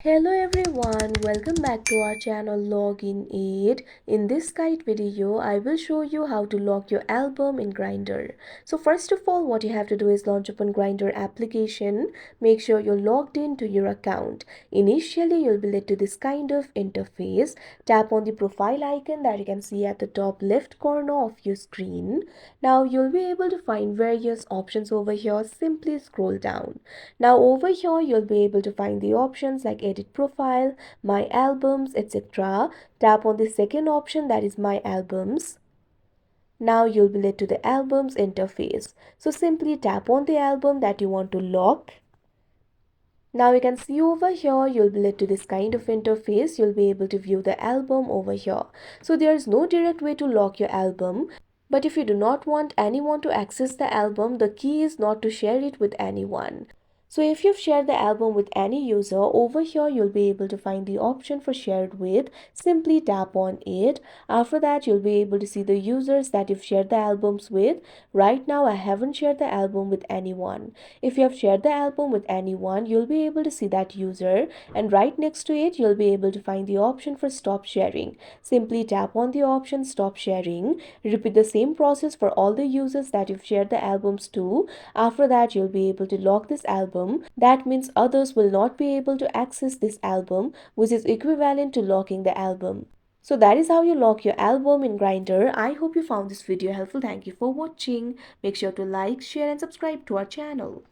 Hello everyone, welcome back to our channel Login Aid. In this guide video, I will show you how to lock your album in Grindr. So first of all, what you have to do is launch upon Grindr application. Make sure you're logged into your account. Initially, you'll be led to this kind of interface. Tap on the profile icon that you can see at the top left corner of your screen. Now you'll be able to find various options over here. Simply scroll down. Now over here you'll be able to find the options like edit profile, my albums, etc. Tap on the second option, that is my albums. Now you'll be led to the albums interface. So simply tap on the album that you want to lock. Now you can see over here, you'll be led to this kind of interface. You'll be able to view the album over here. So there's no direct way to lock your album. But if you do not want anyone to access the album, the key is not to share it with anyone. So if you've shared the album with any user, over here you'll be able to find the option for shared with. Simply tap on it. After that, you'll be able to see the users that you've shared the albums with. Right now, I haven't shared the album with anyone. If you have shared the album with anyone, you'll be able to see that user, and right next to it, you'll be able to find the option for stop sharing. Simply tap on the option stop sharing. Repeat the same process for all the users that you've shared the albums to. After that, you'll be able to lock this album. That means others will not be able to access this album, which is equivalent to locking the album. So that is how you lock your album in Grindr. I hope you found this video helpful. Thank you for watching. Make sure to like, share and subscribe to our channel.